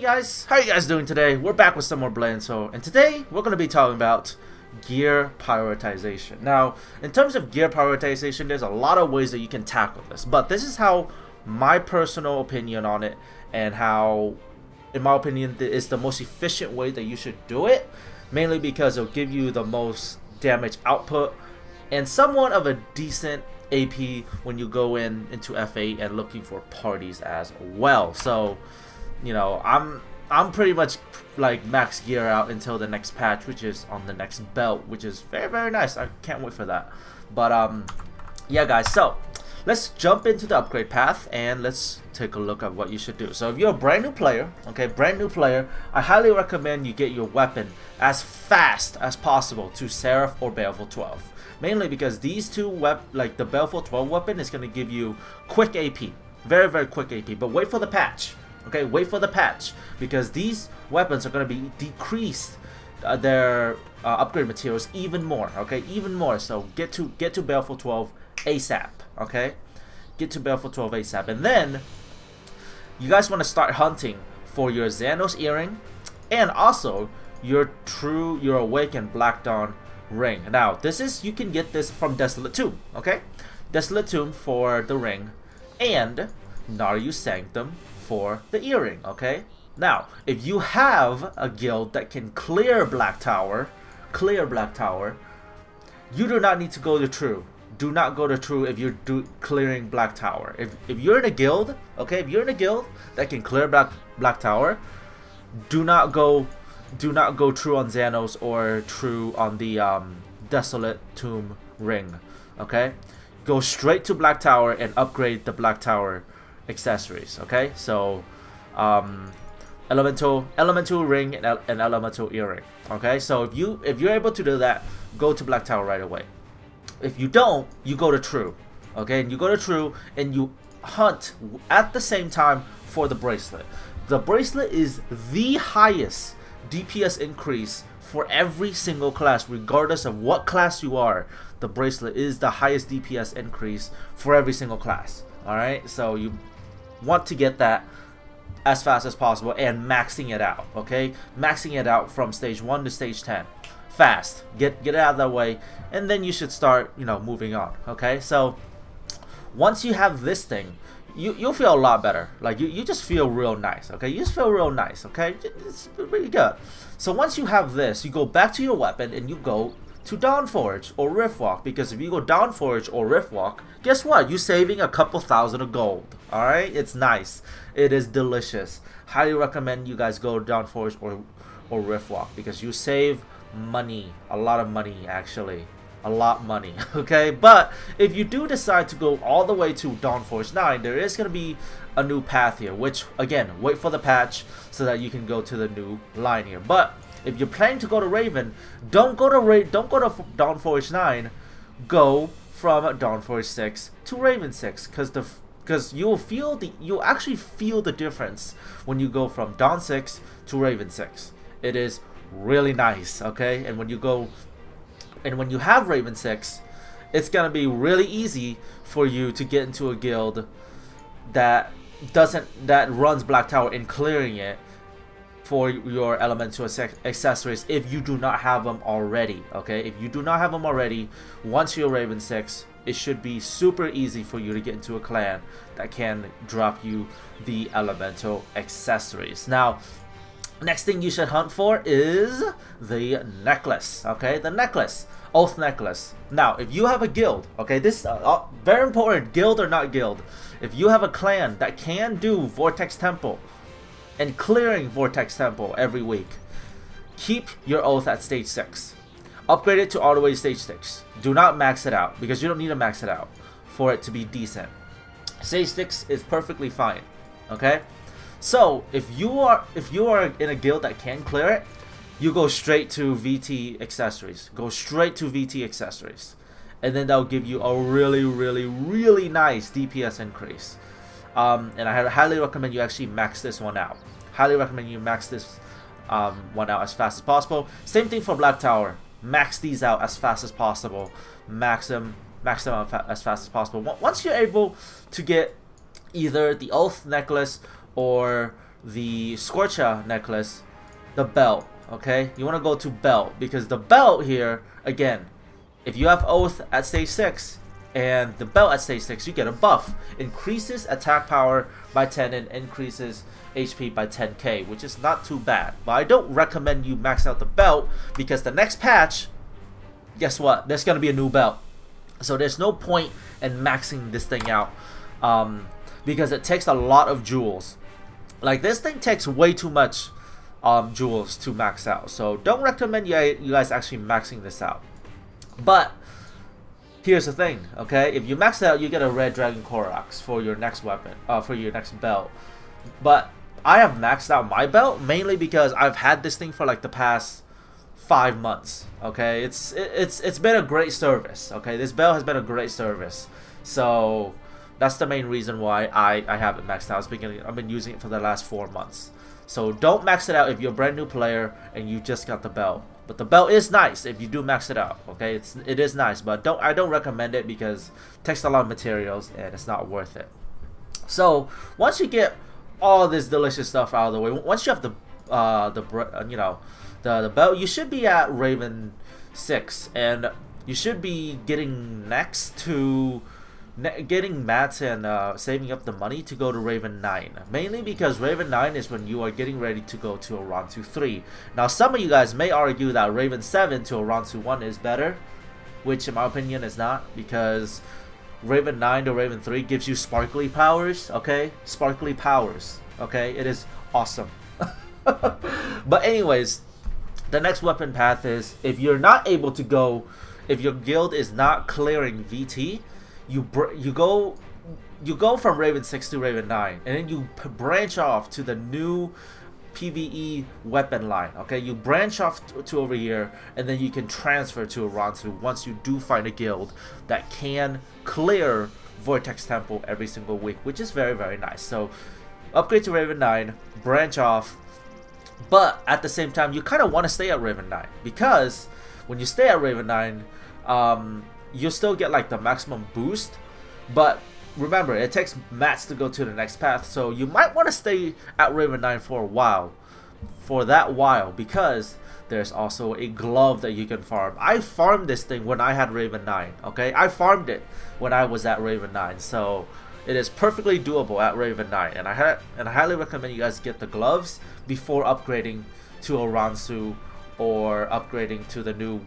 guys, how you guys doing today? We're back with some more Blade and today we're going to be talking about gear prioritization. Now, in terms of gear prioritization, there's a lot of ways that you can tackle this, but this is how my personal opinion on it and how, in my opinion, is the most efficient way that you should do it, mainly because it'll give you the most damage output and somewhat of a decent AP when you go into F8 and looking for parties as well. So, you know, I'm pretty much like max gear out until the next patch, which is on the next belt, which is very nice. I can't wait for that. But yeah guys, so let's jump into the upgrade path and let's take a look at what you should do. So if you're a brand new player, I highly recommend you get your weapon as fast as possible to Seraph or Baleful 12. Mainly because these two like the Baleful 12 weapon is going to give you quick AP, very quick AP. But wait for the patch, okay? Wait for the patch because these weapons are going to be decreased their upgrade materials even more, okay? Even more. So get to Baleful 12 ASAP, okay? Get to Baleful 12 ASAP, and then you guys want to start hunting for your Xanos earring and also your Awakened Black Dawn ring. Now you can get this from Desolate Tomb, okay? Desolate Tomb for the ring and Naru Sanctum for the earring, okay? Now if you have a guild that can clear Black Tower, you do not need to go to True. Do not go to True if you're clearing Black Tower. If you're in a guild, okay, if you're in a guild that can clear Black Tower, do not go True on Xanos or True on the Desolate Tomb ring, okay? Go straight to Black Tower and upgrade the Black Tower accessories, okay? So elemental ring and elemental earring, okay? So if you're able to do that, go to Black Tower right away. If you don't, you go to True, okay? And you go to True and you hunt at the same time for the bracelet. The bracelet is the highest DPS increase for every single class, regardless of what class you are. The bracelet is the highest DPS increase for every single class. Alright, so you want to get that as fast as possible and maxing it out, okay? Maxing it out from stage 1 to stage 10. Fast. Get it out of that way, and then you should start, you know, moving on, okay? So once you have this thing, you'll feel a lot better. Like you just feel real nice, okay? You just feel real nice, okay? It's really good. So once you have this, you go back to your weapon and you go to Dawnforge or Riftwalk, because if you go Dawnforge or Riftwalk, guess what? You're saving a couple thousand of gold. Alright? It's nice. It is delicious. Highly recommend you guys go Dawnforge or Riftwalk because you save money. A lot of money, actually. A lot money, okay? But if you do decide to go all the way to Dawnforge 9, there is going to be a new path here, which again, wait for the patch so that you can go to the new line here. But if you're planning to go to Raven, don't go to Dawnforge 9, go from Dawnforge 6 to Raven 6, because you'll actually feel the difference when you go from Dawn 6 to Raven 6. It is really nice, okay? And when you have Raven 6, it's gonna be really easy for you to get into a guild that runs Black Tower and clearing it for your elemental accessories if you do not have them already, okay? If you do not have them already, once you're Raven 6, it should be super easy for you to get into a clan that can drop you the elemental accessories. Now, next thing you should hunt for is the necklace, okay? The necklace, Oath necklace. Now, if you have a guild, okay, this is very important, guild or not guild. If you have a clan that can do Vortex Temple and clearing Vortex Temple every week, keep your Oath at stage 6. Upgrade it to all the way to stage 6. Do not max it out because you don't need to max it out for it to be decent. Stage 6 is perfectly fine, okay? So if you are in a guild that can clear it, you go straight to VT accessories. Go straight to VT accessories, and then that'll give you a really nice DPS increase. And I highly recommend you actually max this one out. Highly recommend you max this one out as fast as possible. Same thing for Black Tower. Max these out as fast as possible. Max them out as fast as possible. Once you're able to get either the Oath necklace or the Scorcha necklace, the belt. Okay, you want to go to belt because the belt here, again, if you have Oath at stage 6 and the belt at stage 6, you get a buff. Increases attack power by 10 and increases HP by 10k, which is not too bad. But I don't recommend you max out the belt because the next patch, guess what? There's going to be a new belt. So there's no point in maxing this thing out because it takes a lot of jewels. Like this thing takes way too much jewels to max out. So don't recommend you guys actually maxing this out. But here's the thing, okay? If you max it out, you get a red dragon Koroks for your next weapon, for your next belt. But I have maxed out my belt mainly because I've had this thing for like the past 5 months. Okay, it's been a great service. Okay, this belt has been a great service. So that's the main reason why I have it maxed out. I've been using it for the last 4 months. So don't max it out if you're a brand new player and you just got the belt. But the belt is nice if you do max it out. Okay, it is nice, but I don't recommend it because it takes a lot of materials and it's not worth it. So once you get all this delicious stuff out of the way, once you have the belt, you should be at Raven 6 and you should be getting next to getting mats and saving up the money to go to Raven 9, mainly because Raven 9 is when you are getting ready to go to Orantu 3. Now some of you guys may argue that Raven 7 to Orantu 1 is better, which in my opinion is not, because Raven 9 to Raven 3 gives you sparkly powers. Okay, sparkly powers. Okay, it is awesome. But anyways, the next weapon path is, if you're not able to go, if your guild is not clearing VT, you go from Raven 6 to Raven 9, and then you branch off to the new PvE weapon line. Okay, you branch off to over here, and then you can transfer to Orantu once you do find a guild that can clear Vortex Temple every single week, which is very, very nice. So upgrade to Raven 9, branch off, but at the same time you kind of want to stay at Raven 9, because when you stay at Raven 9, you'll still get like the maximum boost, but remember, it takes mats to go to the next path, so you might want to stay at Raven 9 for a while, because there's also a glove that you can farm. I farmed this thing when I had Raven 9, okay? I farmed it when I was at Raven 9, so it is perfectly doable at Raven 9, and I highly recommend you guys get the gloves before upgrading to Orantu or upgrading to the new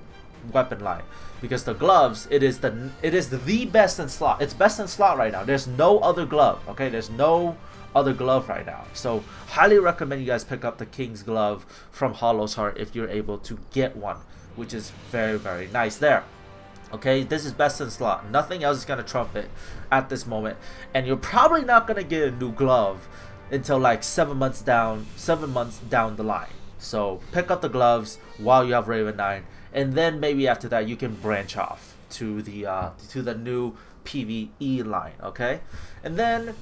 weapon line, because the gloves, it is the best in slot. It's best in slot right now. There's no other glove. Okay, there's no other glove right now. So highly recommend you guys pick up the King's glove from Hollow's Heart if you're able to get one, which is very, very nice there. Okay, this is best in slot. Nothing else is gonna trump it at this moment, and you're probably not gonna get a new glove until like 7 months down the line. So pick up the gloves while you have Raven 9, and then maybe after that you can branch off to the new PvE line. Okay, and then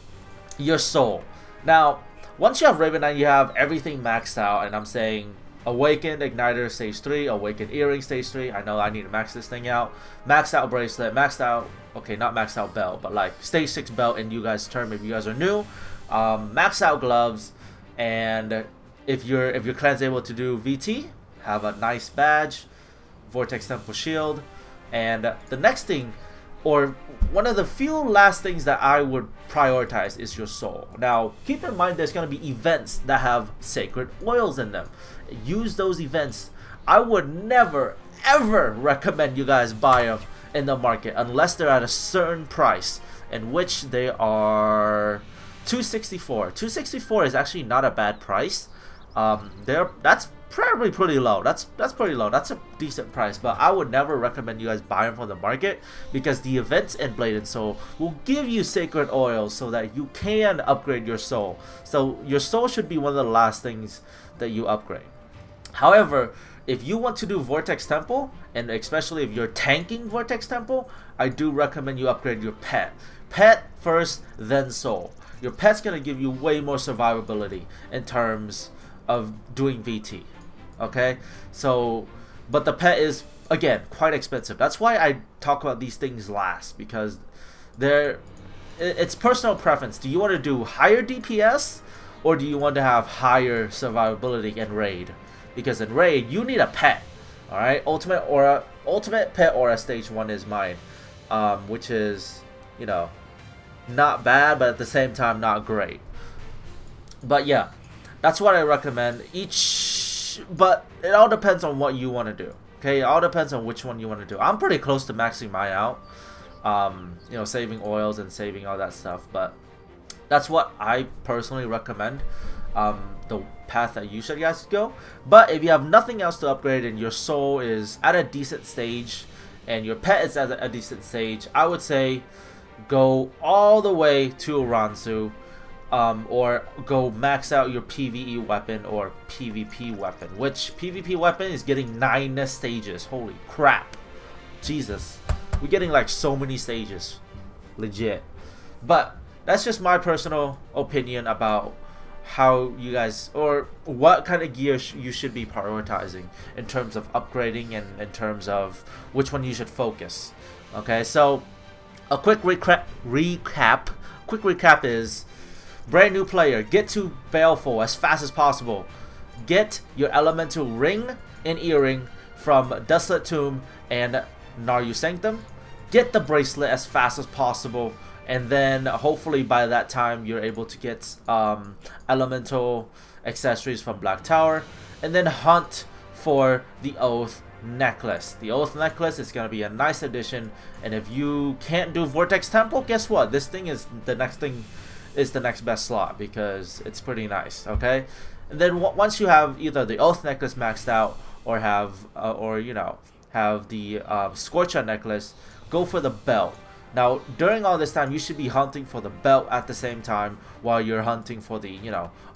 your soul. Now once you have Raven 9, you have everything maxed out, and I'm saying Awakened Igniter stage 3, Awakened Earring stage 3. I know I need to max this thing out. Maxed out bracelet, maxed out, okay, not maxed out belt, but like stage 6 belt in you guys' term if you guys are new. Max out gloves, and if your clan's able to do VT, have a nice badge, Vortex Temple shield, and the next thing, or one of the few last things that I would prioritize, is your soul. Now keep in mind there's going to be events that have sacred oils in them. Use those events. I would never ever recommend you guys buy them in the market unless they're at a certain price, in which they are 264. 264 is actually not a bad price. That's probably pretty low. That's pretty low. That's a decent price, but I would never recommend you guys buy them from the market, because the events in Blade and Soul will give you sacred oils so that you can upgrade your soul. So your soul should be one of the last things that you upgrade. However, if you want to do Vortex Temple, and especially if you're tanking Vortex Temple, I do recommend you upgrade your pet. Pet first, then soul. Your pet's gonna give you way more survivability in terms of doing VT. Okay, so but the pet is, again, quite expensive. That's why I talk about these things last, because it's personal preference. Do you want to do higher DPS or do you want to have higher survivability in raid? Because in raid you need a pet. All right, ultimate pet or a stage 1 is mine, which is, you know, not bad, but at the same time not great. But yeah, that's what I recommend. But it all depends on what you want to do. Okay, it all depends on which one you want to do. I'm pretty close to maxing mine out, you know, saving oils and saving all that stuff. But that's what I personally recommend, the path that you should guys go. But if you have nothing else to upgrade and your soul is at a decent stage and your pet is at a decent stage, I would say go all the way to Ransu, or go max out your PvE weapon or PvP weapon, which PvP weapon is getting 9 stages. Holy crap, Jesus, we're getting like so many stages, legit. But that's just my personal opinion about how you guys, or what kind of gear you should be prioritizing in terms of upgrading and in terms of which one you should focus. Okay, so a quick recap is: brand new player, get to Baleful as fast as possible. Get your elemental ring and earring from Desolate Tomb and Naru Sanctum. Get the bracelet as fast as possible, and then hopefully by that time you're able to get elemental accessories from Black Tower, and then hunt for the Oath necklace. The Oath necklace is going to be a nice addition, and if you can't do Vortex Temple, guess what? This thing is the next best slot, because it's pretty nice. Okay, and then once you have either the Oath necklace maxed out or have have the Scorcher necklace, go for the belt. Now during all this time you should be hunting for the belt at the same time while you're hunting for the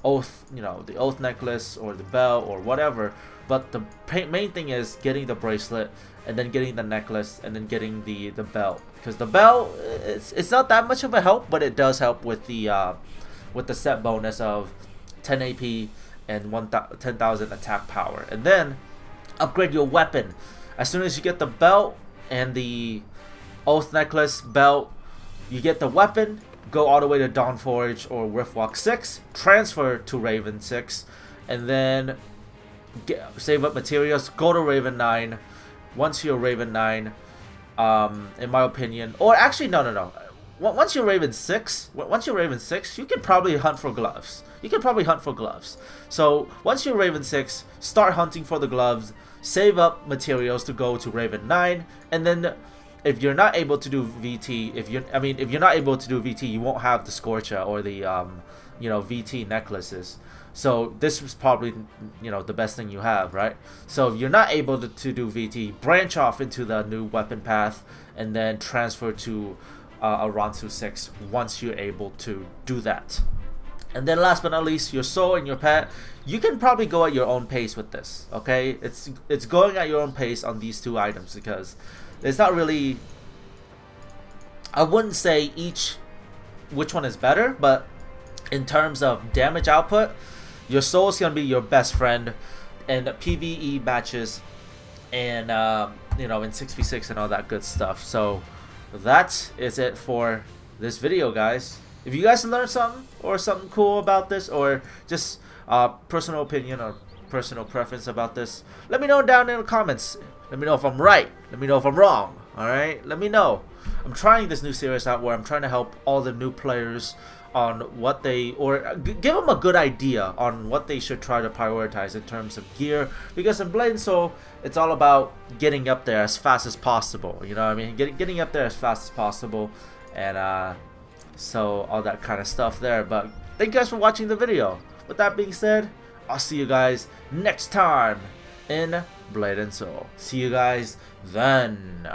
Oath, the Oath necklace or the belt or whatever. But the main thing is getting the bracelet, and then getting the necklace, and then getting the belt, because the belt, it's not that much of a help, but it does help with the set bonus of 10 AP and 10,000 attack power. And then upgrade your weapon. As soon as you get the belt and the Oath necklace belt, you get the weapon, go all the way to Dawnforge or Riftwalk 6, transfer to Raven 6, and then save up materials, go to Raven 9. Once you're Raven 9, in my opinion, or actually no. Once you're Raven 6, you can probably hunt for gloves. So once you're Raven 6, start hunting for the gloves, save up materials to go to Raven 9, and then if you're not able to do VT, if you're not able to do VT, you won't have the Scorcher or the VT necklaces. So this is probably the best thing you have, right? So if you're not able to do VT, branch off into the new weapon path and then transfer to a Ransu 6 once you're able to do that. And then last but not least, your soul and your pet, you can probably go at your own pace with this. Okay, it's going at your own pace on these two items, because it's not really, I wouldn't say which one is better, but in terms of damage output, your soul is going to be your best friend in PvE matches and in 6v6 and all that good stuff. So that is it for this video, guys. If you guys learned something or something cool about this, or just personal opinion or personal preference about this, let me know down in the comments. Let me know if I'm right. Let me know if I'm wrong. Alright? Let me know. I'm trying this new series out where I'm trying to help all the new players on what they, or give them a good idea on what they should try to prioritize in terms of gear, because in Blade and Soul it's all about getting up there as fast as possible, you know what I mean, getting up there as fast as possible, and so all that kind of stuff there. But thank you guys for watching the video. With that being said, I'll see you guys next time in Blade and Soul. See you guys then.